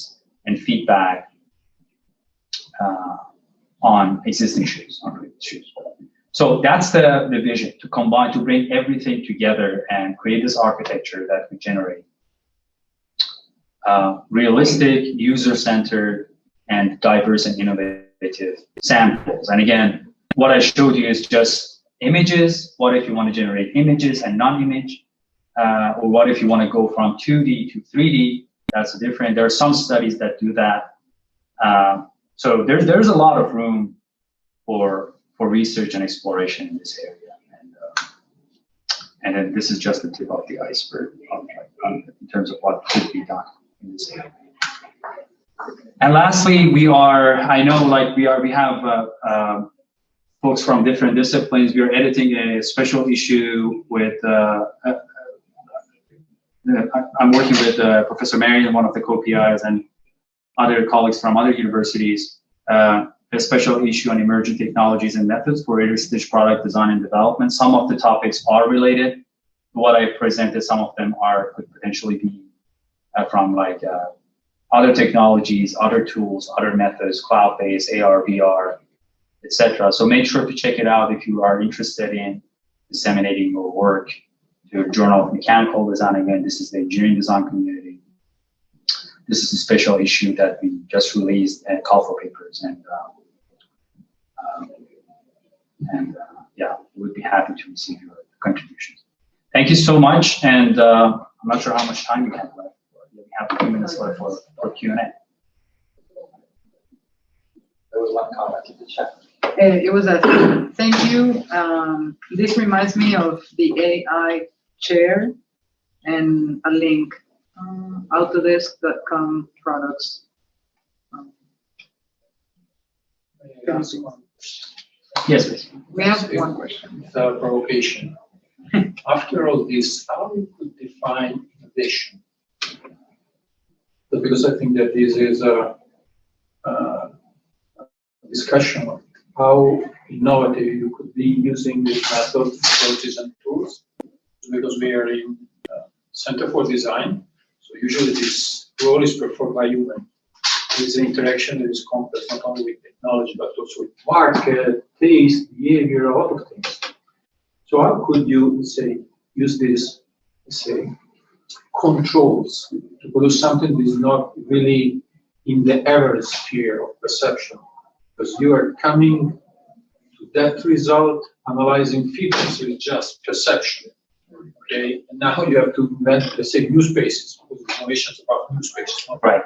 and feedback on existing shoes, on previous shoes. So that's the vision, to combine, to bring everything together and create this architecture that we generate. Realistic, user-centered, and diverse and innovative samples. And again, what I showed you is just images. What if you want to generate images and non-image? Or what if you want to go from 2D to 3D? That's different. There are some studies that do that. So there's a lot of room for research and exploration in this area. And then this is just the tip of the iceberg in terms of what could be done in this area. And lastly, we have folks from different disciplines. We are editing a special issue with, I'm working with Professor Marion, one of the co-PIs, and other colleagues from other universities, a special issue on emerging technologies and methods for early-stage product design and development. Some of the topics are related to what I presented. Some of them could potentially be from other technologies, other tools, other methods, cloud-based, AR, VR, etc. So make sure to check it out if you are interested in disseminating your work to your Journal of Mechanical Design. Again, this is the engineering design community. This is a special issue that we just released and call for papers. And yeah, we would be happy to receive your contributions. Thank you so much. And I'm not sure how much time we have left. We have a few minutes left for Q&A. There was one comment in the chat. It was a thank you. This reminds me of the AI chair and a link, Autodesk.com products. Yes, please. We have one question. It's a provocation. After all this, how you could define innovation? Because I think that this is a discussion of how innovative you could be using these methods, approaches, and tools. Because we are in Center for Design, so usually this role is performed by human. There is an interaction that is complex not only with technology but also with market, taste, behavior, a lot of things. So how could you, say, use these, say, controls to produce something that is not really in the average sphere of perception? Because you are coming to that result, analyzing features with just perception. Okay, and now you have to invent, let's say, new spaces, because innovation is about new spaces, not Right.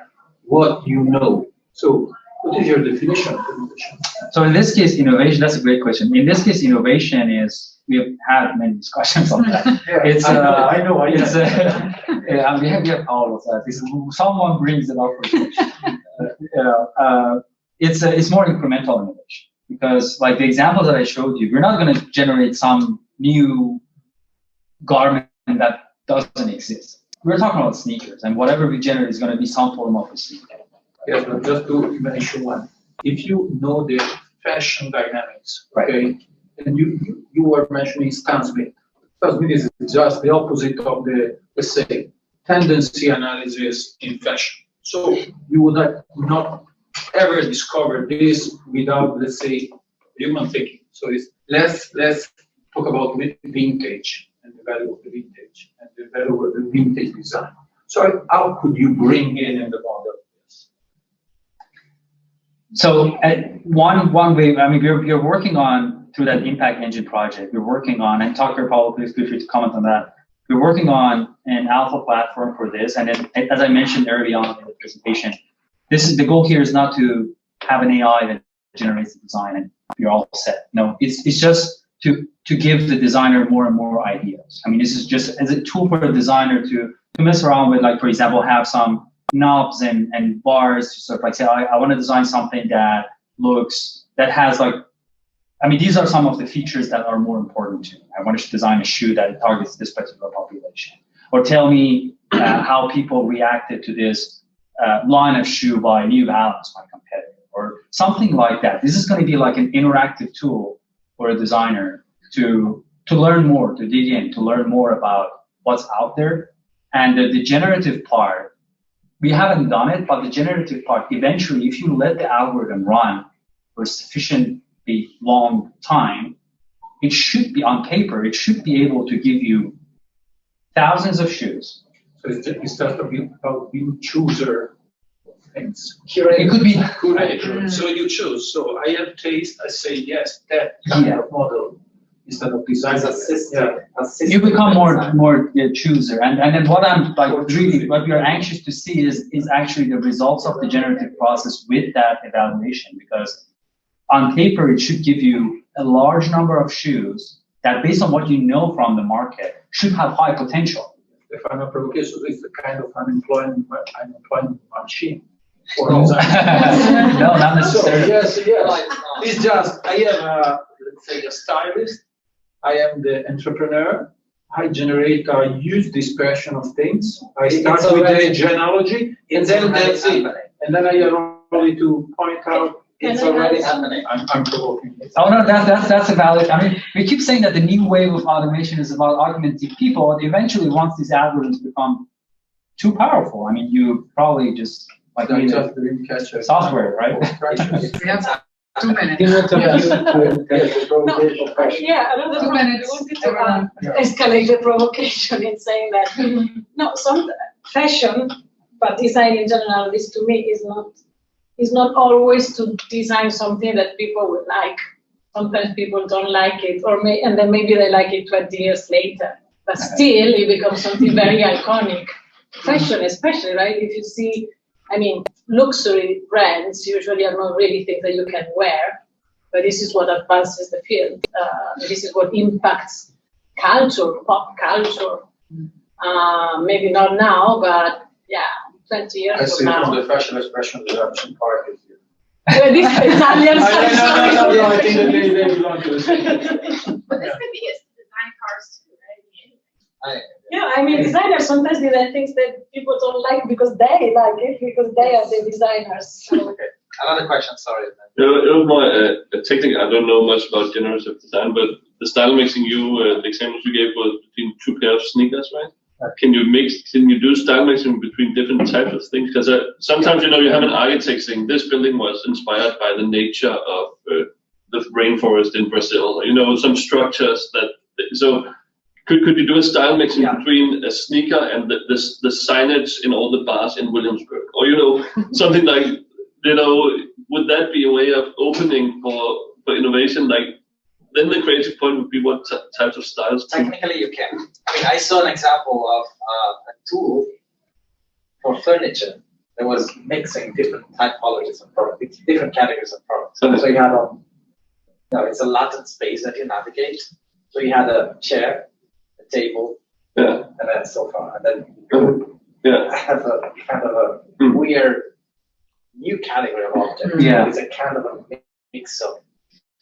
what you know. So, what is your definition of innovation? So in this case, innovation, that's a great question. In this case, innovation is, we have had many discussions on that. It's, I know. It's, we have Paolo. Someone brings it up for it's more incremental innovation, because like the examples that I showed you, we're not going to generate some new garment that doesn't exist. We're talking about sneakers, and whatever we generate is going to be some form of a sneaker. Yes, but just to mention one, if you know the fashion dynamics, okay, and you were mentioning stance-made. Stance-made is just the opposite of the, let's say, tendency analysis in fashion. So you would not ever discover this without, let's say, human thinking. So it's let's talk about vintage and the value of the vintage and the value of the vintage design. So how could you bring in the model this? So one way, I mean, we're working on, through that Impact Engine project, we're working on, and Tucker, Paolo, please feel free to comment on that. We're working on an alpha platform for this. And then, as I mentioned early on in the presentation, the goal here is not to have an AI that generates the design and you're all set. No, it's just to give the designer more and more ideas. I mean, this is just as a tool for a designer to mess around with, like, for example, have some knobs and bars to sort of like say, I want to design something that has like, I mean, these are some of the features that are more important to me. I want to design a shoe that targets this particular population. Or tell me how people reacted to this line of shoe by New Balance, my competitor. Or something like that. This is going to be like an interactive tool for a designer to learn more, to dig in, to learn more about what's out there. And the generative part, we haven't done it, but the generative part, eventually, if you let the algorithm run for a sufficiently long time, it should be, on paper, it should be able to give you thousands of shoes. So it's just about being chooser of things. It could be Curator. So you choose. So I have taste, I say yes, that kind of model instead of design. You become more chooser, and then what I'm like really what we are anxious to see is actually the results of the generative process with that evaluation, because on paper it should give you a large number of shoes that, based on what you know from the market, should have high potential. If I'm a provocation, it's the kind of unemployment machine. For No, not necessarily. So, yes. It's just, I am, let's say, a stylist. I am the entrepreneur. I use dispersion of things. I start with the genealogy, and then that's it. And then I have only to point out it's already happening. I'm provoking. Oh no, that's a valid. I mean, we keep saying that the new wave of automation is about augmenting people. And eventually, once these algorithms become too powerful, I mean, you probably just like need software, right? We have 2 minutes. Yeah, another 2 minutes. We wanted to escalate the provocation in saying that no, some fashion, but design in general, this to me is not always to design something that people would like. Sometimes people don't like it, and then maybe they like it 20 years later. But still, it becomes something very iconic. Fashion, especially, right? If you see, I mean, luxury brands usually are not really things that you can wear, but this is what advances the field. This is what impacts culture, pop culture. Maybe not now, but yeah, 20 years from now. I see from the fashion expression the option part is here. This Italian No, I think that they belong to the same. But this could be used to design cars too, right? Yeah, I mean, designers sometimes design things that people don't like because they like it, because they are the designers. So. Okay. Another question, sorry. It was more technical. I don't know much about generative design, but the style mixing the examples you gave was between two pairs of sneakers, right? Can you do style mixing between different types of things? Because sometimes, you have an architect saying this building was inspired by the nature of the rainforest in Brazil. Some structures that, so could you do a style mixing between a sneaker and the signage in all the bars in Williamsburg? Or, something like, would that be a way of opening for innovation? Like, then the creative point would be what types of styles? Technically, you can. I mean, I saw an example of a tool for furniture that was mixing different typologies of products, different categories of products. So you had it's a latent space that you navigate. So you had a chair, a table, and then a sofa, and then you have a kind of a weird new category of object. Yeah. It's a kind of a mix of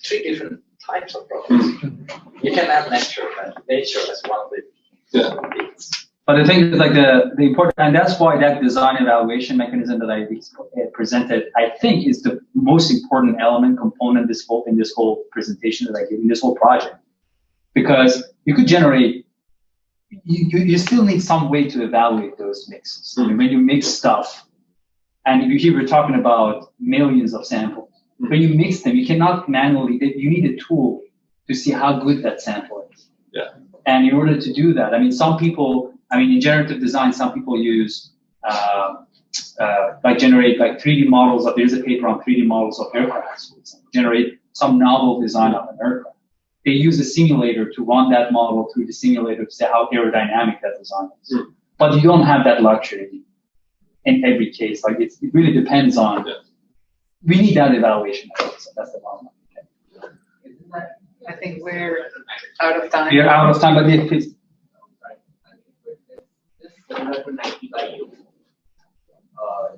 3 different types of products. You can have nature as one of the things. But the thing is, like the important, and that's why that design evaluation mechanism that I presented, I think, is the most important component in this whole presentation that I gave in this whole project, because you could generate. You still need some way to evaluate those mixes. I mean, when you mix stuff, and we're talking about millions of samples. When you mix them, you cannot manually. You need a tool to see how good that sample is. Yeah. And in order to do that, I mean, in generative design, some people use generate 3D models of. There's a paper on 3D models of aircraft. Generate some novel design of an aircraft. They use a simulator to run that model through the simulator to see how aerodynamic that design is. But you don't have that luxury in every case. Like it really depends on. We need that evaluation. So that's the problem. Okay. I think we're out of time. We are out of time, but please. This similar to Nike by you.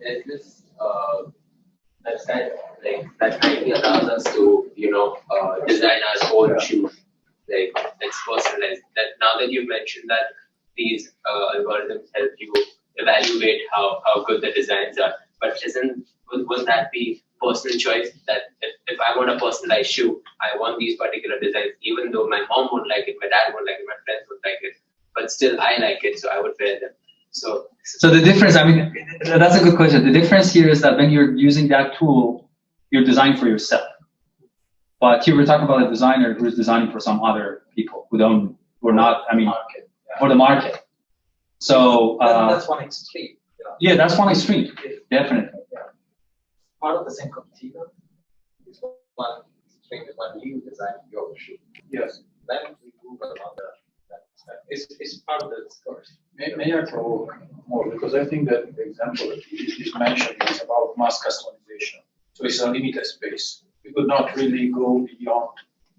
There's this website that Nike allows us to design our own shoes. It's personalized. That now that you mentioned that these algorithms help you evaluate how good the designs are, but would that be personal choice that if I want a personalized shoe, I want these particular designs, even though my mom won't like it, my dad won't like it, my friends won't like it, but still I like it, so I would wear them. So the difference, I mean, that's a good question. The difference here is that when you're using that tool, you're designing for yourself. But here we're talking about a designer who's designing for some other people who are not, I mean, Market, yeah. for the market. So, That's one extreme. yeah, that's one extreme, definitely. Part of the same continuum is one extreme is when you design your shoe. Yes. Then we move along that. It's part of the discourse. May I provoke more? Because I think that the example that you mentioned is about mass customization. So it's a limited space. We could not really go beyond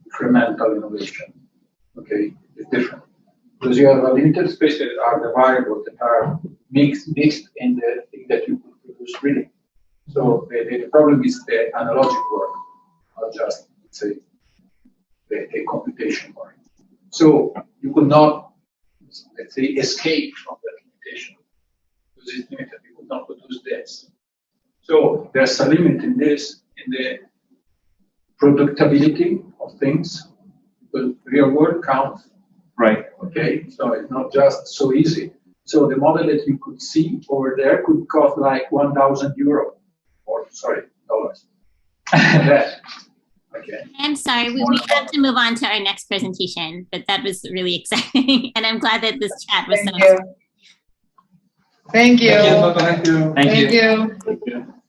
incremental innovation. Okay, it's different. Because you have a limited space that are the variables that are mixed in the thing that you could produce really. So the problem is the analogic work, not just, let's say, the computation work. So you could not, let's say, escape from that limitation because it's limited. You could not produce this. So there's a limit in this, in the productability of things, because real work counts. Right. Okay, so it's not just so easy. So the model that you could see over there could cost like 1,000 euro, or sorry, dollars. That. Okay. I'm sorry, we have to move on to our next presentation, but that was really exciting. And I'm glad that this chat was Thank you. Thank you. Thank you. Thank you. Thank you.